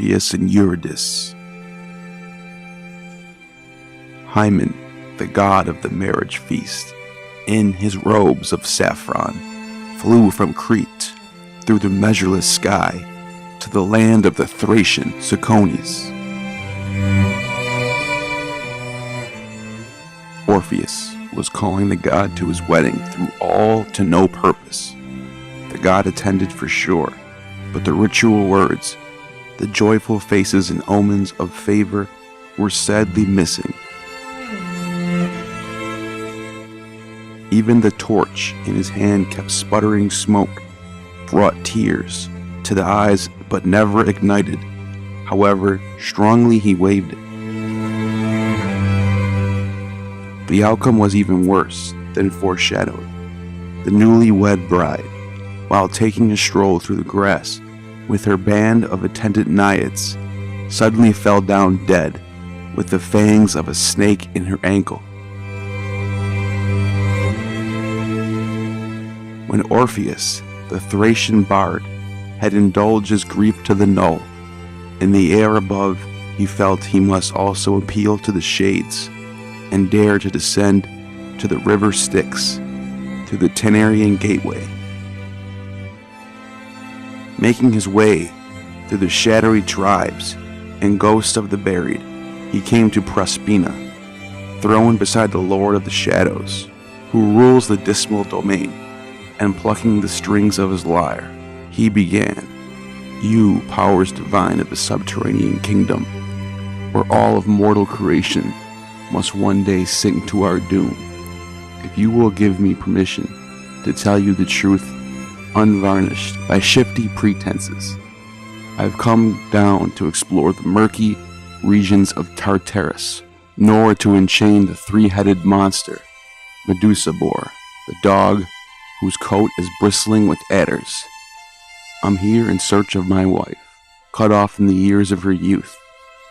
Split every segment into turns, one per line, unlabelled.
Orpheus and Eurydice. Hymen, the god of the marriage feast, in his robes of saffron, flew from Crete through the measureless sky to the land of the Thracian Cicones. Orpheus was calling the god to his wedding through all to no purpose. The god attended for sure, but the ritual words, the joyful faces and omens of favor were sadly missing. Even the torch in his hand kept sputtering smoke, brought tears to the eyes but never ignited, however strongly he waved it. The outcome was even worse than foreshadowed. The newlywed bride, while taking a stroll through the grass with her band of attendant naiads, suddenly fell down dead with the fangs of a snake in her ankle. When Orpheus, the Thracian bard, had indulged his grief to the null, in the air above he felt he must also appeal to the shades and dare to descend to the river Styx through the Tenarian gateway. Making his way through the shadowy tribes and ghosts of the buried, he came to Proserpina, throned beside the Lord of the Shadows, who rules the dismal domain, and plucking the strings of his lyre, he began, "You powers divine of the subterranean kingdom, where all of mortal creation must one day sink to our doom. If you will give me permission to tell you the truth, unvarnished by shifty pretenses, I've come down to explore the murky regions of Tartarus, nor to enchain the three-headed monster, Medusa boar, the dog whose coat is bristling with adders. I'm here in search of my wife, cut off in the years of her youth,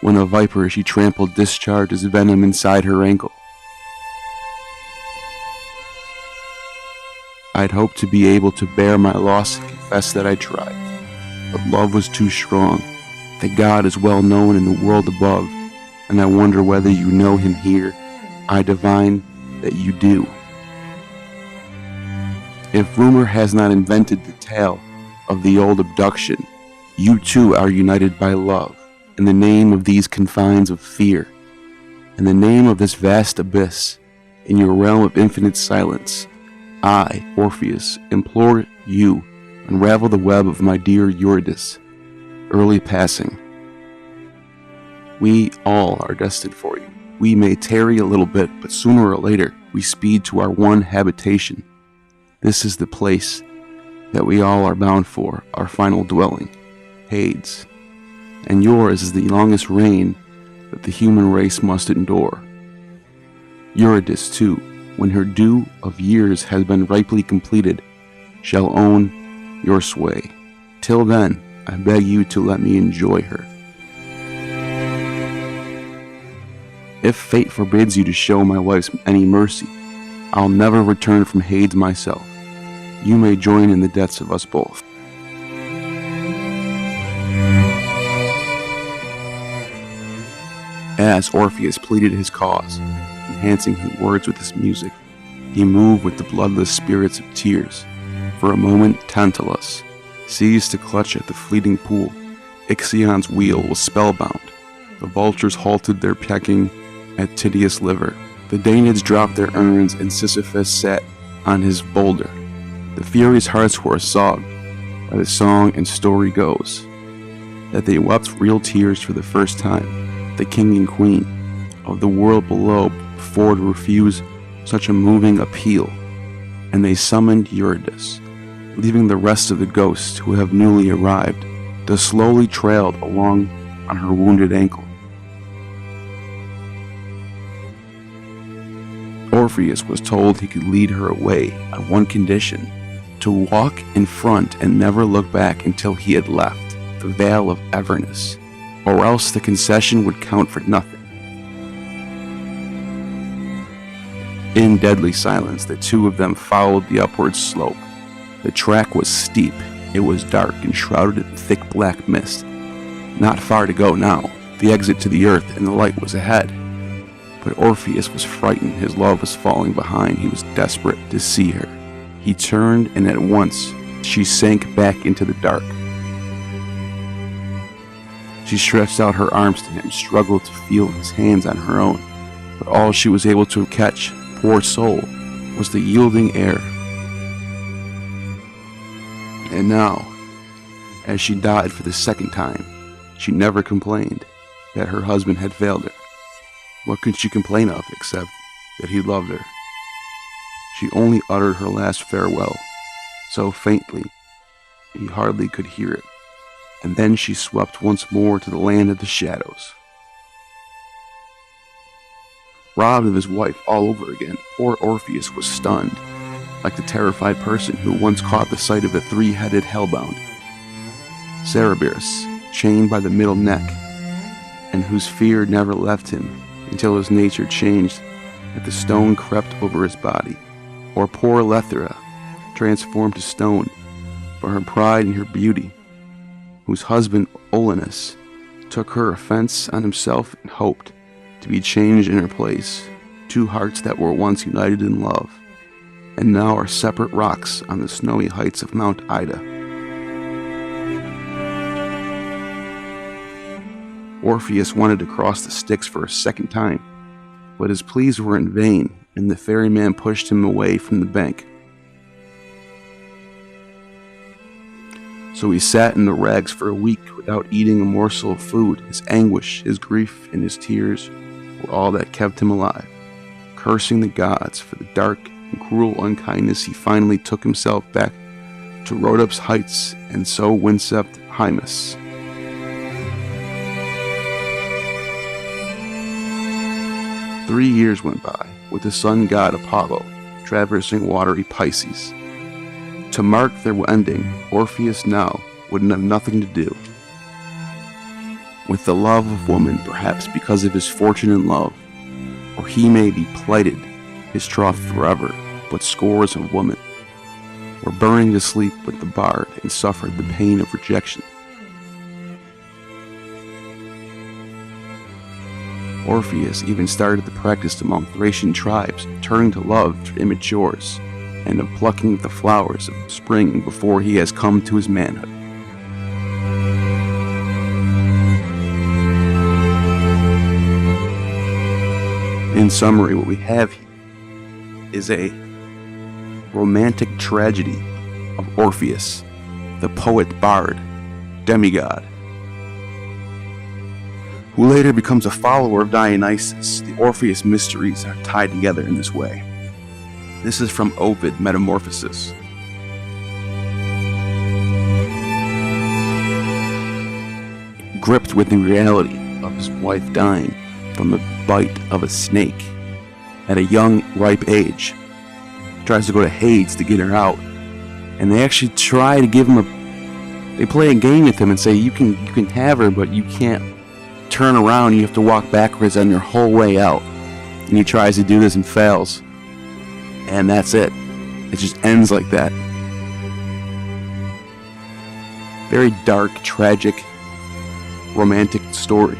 when a viper she trampled discharged its venom inside her ankle. I'd hoped to be able to bear my loss and confess that I tried, but love was too strong. The god is well known in the world above, and I wonder whether you know him here. I divine that you do. If rumor has not invented the tale of the old abduction, you too are united by love, in the name of these confines of fear, in the name of this vast abyss, in your realm of infinite silence. I, Orpheus, implore you, unravel the web of my dear Eurydice, early passing. We all are destined for you. We may tarry a little bit, but sooner or later we speed to our one habitation. This is the place that we all are bound for, our final dwelling, Hades. And yours is the longest reign that the human race must endure. Eurydice, too, when her due of years has been ripely completed, shall own your sway. Till then, I beg you to let me enjoy her. If fate forbids you to show my wife any mercy, I'll never return from Hades myself. You may join in the deaths of us both." As Orpheus pleaded his cause, enhancing his words with his music, he moved with the bloodless spirits of tears. For a moment Tantalus seized to clutch at the fleeting pool. Ixion's wheel was spellbound. The vultures halted their pecking at Tydeus' liver. The Daenids dropped their urns and Sisyphus sat on his boulder. The Furies' hearts were assogged by the song, and story goes that they wept real tears for the first time. The king and queen of the world below before to refuse such a moving appeal, and they summoned Eurydice, leaving the rest of the ghosts who have newly arrived to slowly trail along on her wounded ankle. Orpheus was told he could lead her away on one condition: to walk in front and never look back until he had left the Vale of Avernus, or else the concession would count for nothing. In deadly silence, the two of them followed the upward slope. The track was steep, it was dark and shrouded in thick black mist. Not far to go now. The exit to the earth and the light was ahead. But Orpheus was frightened. His love was falling behind. He was desperate to see her. He turned, and at once she sank back into the dark. She stretched out her arms to him, struggled to feel his hands on her own, but all she was able to catch, poor soul, was the yielding air. And now, as she died for the second time, she never complained that her husband had failed her. What could she complain of except that he loved her? She only uttered her last farewell, so faintly he hardly could hear it, and then she swept once more to the land of the shadows. Robbed of his wife all over again, poor Orpheus was stunned, like the terrified person who once caught the sight of a three-headed hellbound, Cerberus, chained by the middle neck, and whose fear never left him until his nature changed and the stone crept over his body. Or poor Lethra, transformed to stone for her pride and her beauty, whose husband Olenus took her offense on himself and hoped to be changed in her place. Two hearts that were once united in love, and now are separate rocks on the snowy heights of Mount Ida. Orpheus wanted to cross the Styx for a second time, but his pleas were in vain, and the ferryman pushed him away from the bank. So he sat in the rags for a week without eating a morsel of food. His anguish, his grief, and his tears were all that kept him alive. Cursing the gods for the dark and cruel unkindness, he finally took himself back to Rhodope's heights, and so wincept Hymus. Three years went by, with the sun god Apollo traversing watery Pisces. To mark their ending, Orpheus now would have nothing to do with the love of woman, perhaps because of his fortune in love, or he may be plighted his troth forever, but scores of women were burning to sleep with the bard and suffered the pain of rejection. Orpheus even started the practice among Thracian tribes, turning to love for immatures, and of plucking the flowers of spring before he has come to his manhood. In summary, what we have here is a romantic tragedy of Orpheus, the poet bard, demigod, who later becomes a follower of Dionysus. The Orpheus mysteries are tied together in this way. This is from Ovid, Metamorphoses. Gripped with the reality of his wife dying from the bite of a snake at a young, ripe age, he tries to go to Hades to get her out, and they actually try to give him they play a game with him and say, you can have her, but you can't turn around, you have to walk backwards on your whole way out. And he tries to do this and fails. And that's it. It just ends like that. Very dark, tragic, romantic story.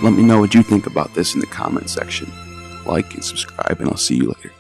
Let me know what you think about this in the comment section. Like and subscribe, and I'll see you later.